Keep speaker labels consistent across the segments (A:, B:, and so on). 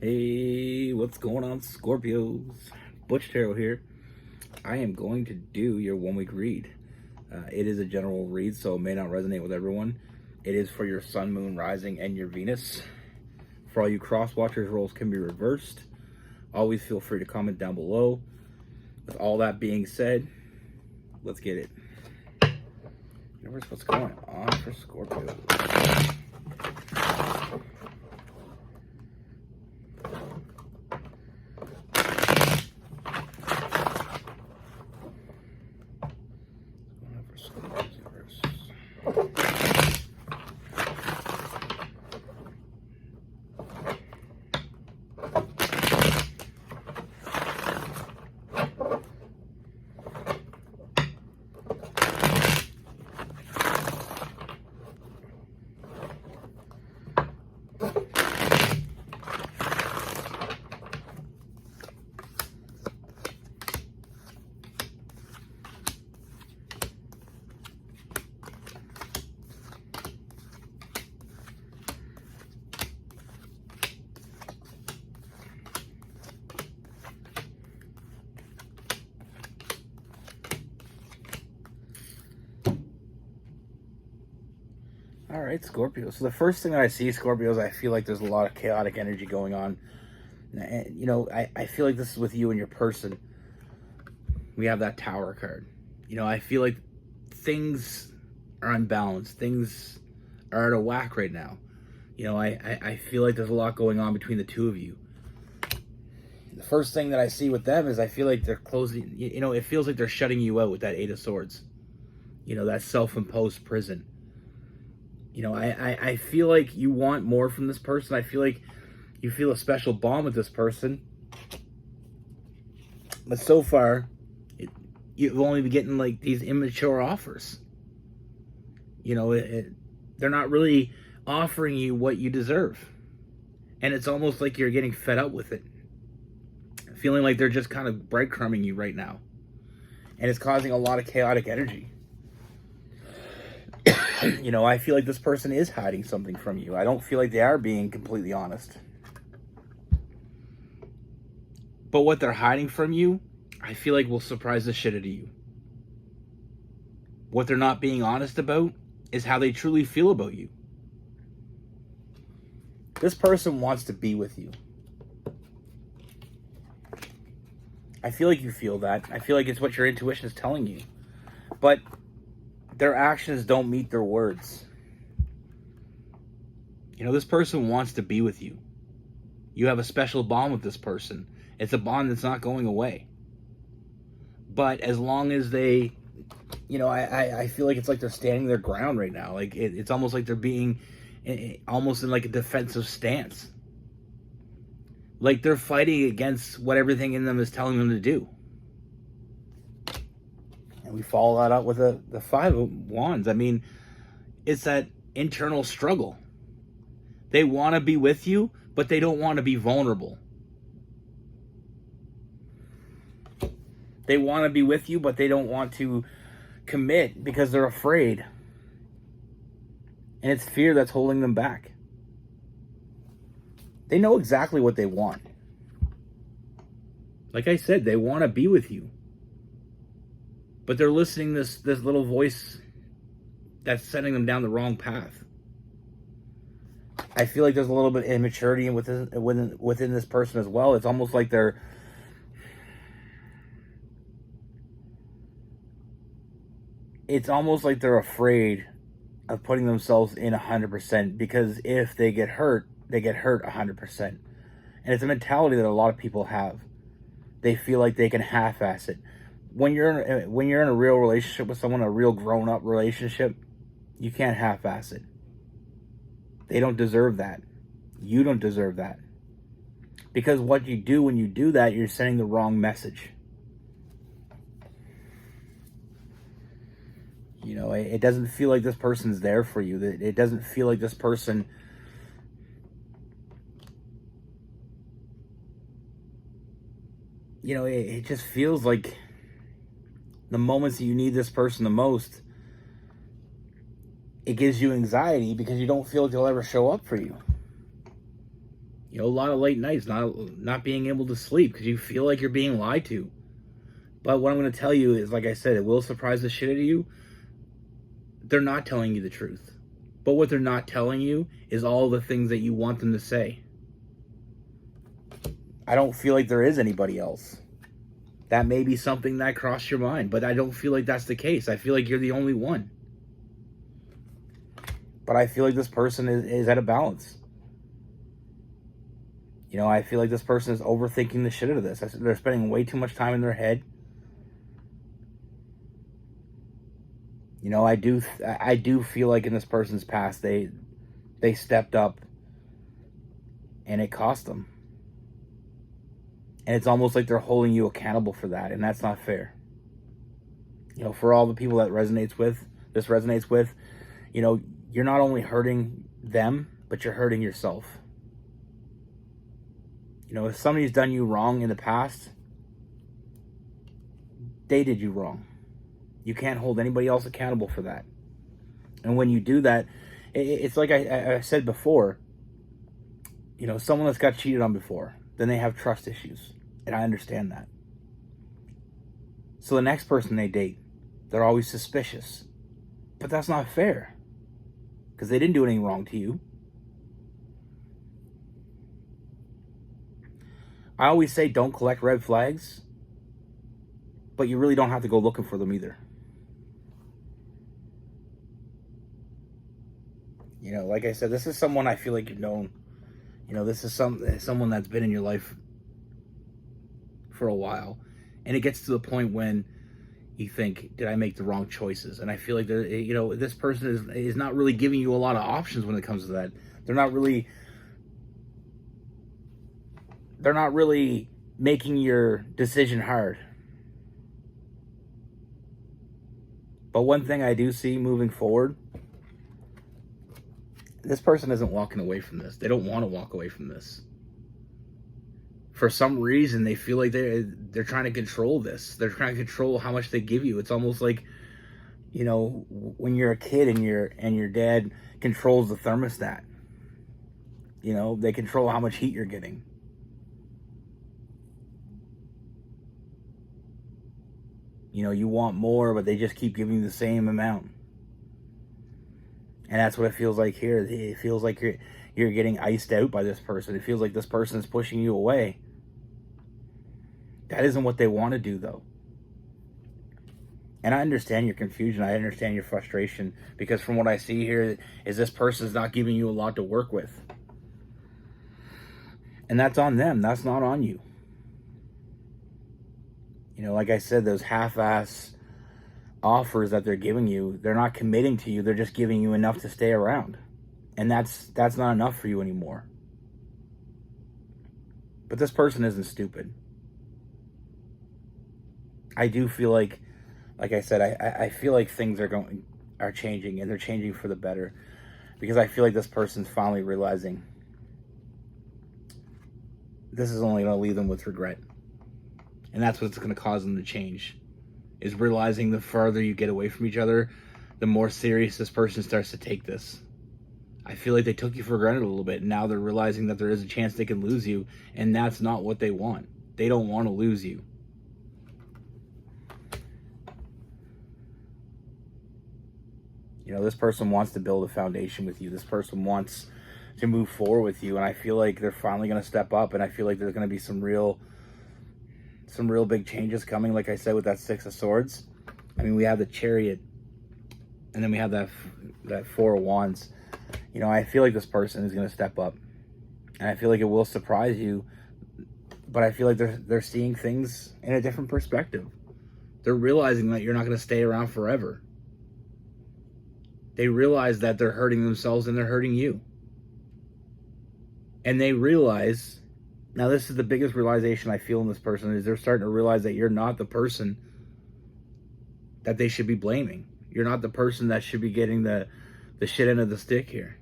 A: Hey, what's going on, Scorpios? Butch here. I am going to do your 1 week read. It is a general read, so it may not resonate with everyone. It is for your sun, moon, rising, and your Venus. For all you cross watchers, roles can be reversed. Always feel free to comment down below. With all that being said, let's get it. Universe, what's going on for Scorpio? All right, Scorpio. So the first thing that I see, Scorpio, is I feel like there's a lot of chaotic energy going on. And, I feel like this is with you and your person. We have that Tower card. I feel like things are unbalanced. Things are out of whack right now. I feel like there's a lot going on between the two of you. The first thing that I see with them is I feel like they're closing, it feels like they're shutting you out with that Eight of Swords. That self-imposed prison. I feel like you want more from this person. I feel like you feel a special bond with this person. But so far, you've only been getting like these immature offers. They're not really offering you what you deserve. And it's almost like you're getting fed up with it. Feeling like they're just kind of breadcrumbing you right now. And it's causing a lot of chaotic energy. I feel like this person is hiding something from you. I don't feel like they are being completely honest. But what they're hiding from you, I feel like will surprise the shit out of you. What they're not being honest about is how they truly feel about you. This person wants to be with you. I feel like you feel that. I feel like it's what your intuition is telling you. But their actions don't meet their words. This person wants to be with you. You have a special bond with this person. It's a bond that's not going away. But as long as they, I feel like it's like they're standing their ground right now. Like it's almost like they're being almost in like a defensive stance. Like they're fighting against what everything in them is telling them to do. And we follow that up with the Five of Wands. I mean, it's that internal struggle. They want to be with you, but they don't want to be vulnerable. They want to be with you, but they don't want to commit because they're afraid. And it's fear that's holding them back. They know exactly what they want. Like I said, they want to be with you. But they're listening to this little voice that's sending them down the wrong path. I feel like there's a little bit of immaturity within this person as well. It's almost like they're afraid of putting themselves in 100%, because if they get hurt 100%. And it's a mentality that a lot of people have. They feel like they can half-ass it. When you're in a real relationship with someone, a real grown-up relationship, you can't half-ass it. They don't deserve that. You don't deserve that. Because what you do when you do that, you're sending the wrong message. It doesn't feel like this person's there for you. It doesn't feel like this person it just feels like the moments that you need this person the most, it gives you anxiety because you don't feel like they'll ever show up for you. You know, a lot of late nights, not being able to sleep because you feel like you're being lied to. But what I'm going to tell you is, like I said, it will surprise the shit out of you. They're not telling you the truth. But what they're not telling you is all the things that you want them to say. I don't feel like there is anybody else. That may be something that crossed your mind, but I don't feel like that's the case. I feel like you're the only one. But I feel like this person is at a balance. You know, I feel like this person is overthinking the shit out of this. They're spending way too much time in their head. You know, I do feel like in this person's past, they stepped up and it cost them. And it's almost like they're holding you accountable for that, and that's not fair. You know, for all the people that this resonates with, you know, you're not only hurting them, but you're hurting yourself. You know, if somebody's done you wrong in the past, they did you wrong. You can't hold anybody else accountable for that. And when you do that, it's like I said before, you know, someone that's got cheated on before, then they have trust issues. And I understand that. So the next person they date, they're always suspicious. But that's not fair. Because they didn't do anything wrong to you. I always say don't collect red flags. But you really don't have to go looking for them either. You know, like I said, this is someone I feel like you've known. You know, this is someone that's been in your life for a while, and it gets to the point when you think, did I make the wrong choices? And I feel like you know, this person is not really giving you a lot of options when it comes to that. They're not really making your decision hard. But one thing I do see moving forward, this person isn't walking away from this. They don't want to walk away from this. For some reason, they feel like they're trying to control this. They're trying to control how much they give you. It's almost like, you know, when you're a kid and your dad controls the thermostat. You know, they control how much heat you're getting. You know, you want more, but they just keep giving you the same amount. And that's what it feels like here. It feels like you're getting iced out by this person. It feels like this person is pushing you away. That isn't what they want to do, though. And I understand your confusion. I understand your frustration. Because from what I see here, is this person's not giving you a lot to work with. And that's on them. That's not on you. You know, like I said, those half-ass offers that they're giving you, they're not committing to you. They're just giving you enough to stay around. And that's not enough for you anymore. But this person isn't stupid. I do feel like I said, I feel like things are changing, and they're changing for the better. Because I feel like this person's finally realizing this is only going to leave them with regret. And that's what's going to cause them to change. Is realizing the farther you get away from each other, the more serious this person starts to take this. I feel like they took you for granted a little bit. And now they're realizing that there is a chance they can lose you. And that's not what they want. They don't want to lose you. You know, this person wants to build a foundation with you. This person wants to move forward with you. And I feel like they're finally going to step up. And I feel like there's going to be some real big changes coming. Like I said, with that Six of Swords. I mean, we have the Chariot. And then we have that Four of Wands. You know, I feel like this person is going to step up. And I feel like it will surprise you. But I feel like they're seeing things in a different perspective. They're realizing that you're not going to stay around forever. They realize that they're hurting themselves and they're hurting you. And they realize, now this is the biggest realization I feel in this person, is they're starting to realize that you're not the person that they should be blaming. You're not the person that should be getting the shit end of the stick here.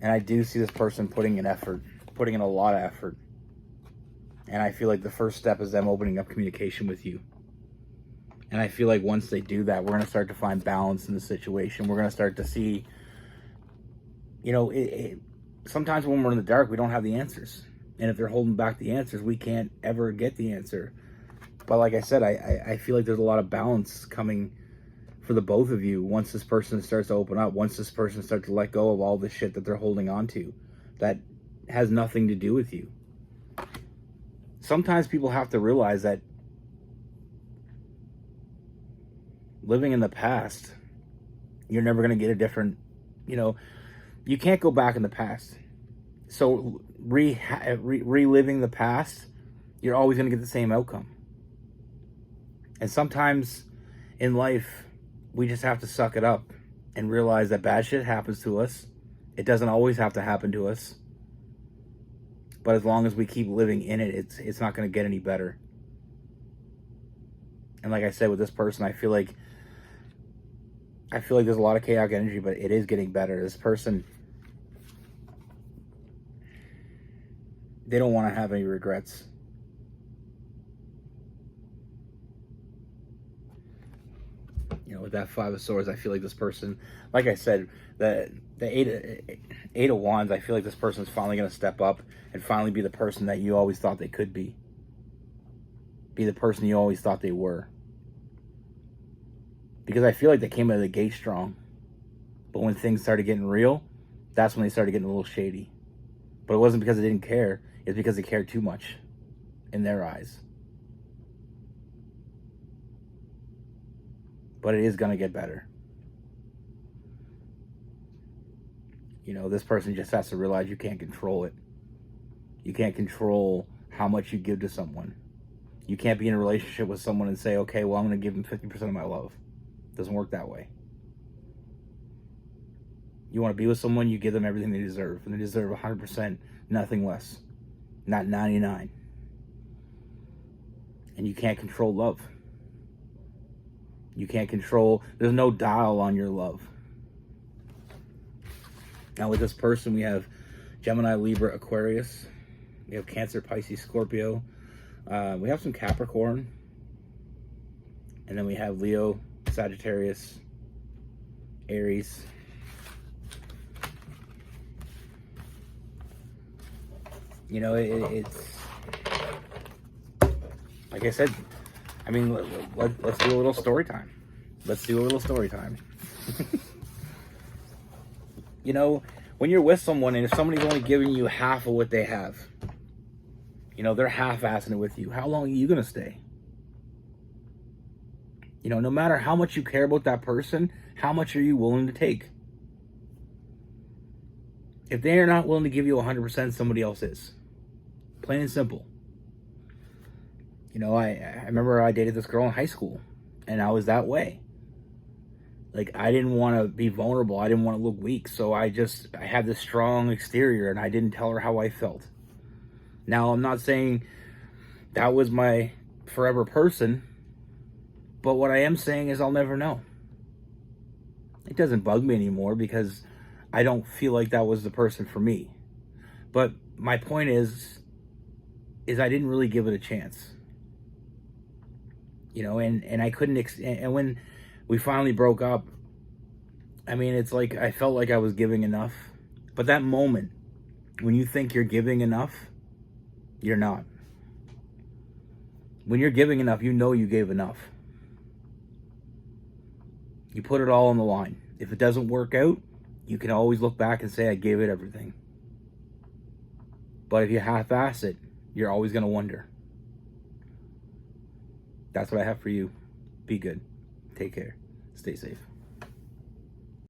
A: And I do see this person putting in a lot of effort. And I feel like the first step is them opening up communication with you. And I feel like once they do that, we're going to start to find balance in the situation. We're going to start to see, you know, sometimes when we're in the dark, we don't have the answers. And if they're holding back the answers, we can't ever get the answer. But like I said, I feel like there's a lot of balance coming for the both of you once this person starts to open up, once this person starts to let go of all the shit that they're holding on to that has nothing to do with you. Sometimes people have to realize that living in the past, you're never going to get a different, you can't go back in the past. So reliving the past, you're always going to get the same outcome. And sometimes in life, we just have to suck it up and realize that bad shit happens to us. It doesn't always have to happen to us. But as long as we keep living in it, it's not going to get any better. And like I said, with this person, I feel like there's a lot of chaotic energy, but it is getting better. This person, they don't want to have any regrets. With that Five of Swords, I feel like this person, like I said, the Eight of Wands, I feel like this person's finally going to step up and finally be the person that you always thought they could be. Be the person you always thought they were. Because I feel like they came out of the gate strong. But when things started getting real, that's when they started getting a little shady. But it wasn't because they didn't care. It's because they cared too much in their eyes. But it is going to get better. This person just has to realize you can't control it. You can't control how much you give to someone. You can't be in a relationship with someone and say, okay, well, I'm going to give them 50% of my love. It doesn't work that way. You want to be with someone, you give them everything they deserve. And they deserve 100%, nothing less. Not 99. And you can't control love. You can't control, there's no dial on your love. Now with this person, we have Gemini, Libra, Aquarius. We have Cancer, Pisces, Scorpio. We have some Capricorn. And then we have Leo, Sagittarius, Aries. It's like I said, let's do a little story time. Let's do a little story time. When you're with someone and if somebody's only giving you half of what they have, they're half-assing it with you, how long are you going to stay? No matter how much you care about that person, how much are you willing to take? If they are not willing to give you 100%, somebody else is. Plain and simple. I remember I dated this girl in high school, and I was that way. Like, I didn't want to be vulnerable. I didn't want to look weak. So I had this strong exterior, and I didn't tell her how I felt. Now, I'm not saying that was my forever person, but what I am saying is I'll never know. It doesn't bug me anymore because I don't feel like that was the person for me. But my point is I didn't really give it a chance. And I couldn't, and when we finally broke up, it's like I felt like I was giving enough. But that moment, when you think you're giving enough, you're not. When you're giving enough, you gave enough. You put it all on the line. If it doesn't work out, you can always look back and say, I gave it everything. But if you half-ass it, you're always going to wonder. That's what I have for you. Be good. Take care. Stay safe.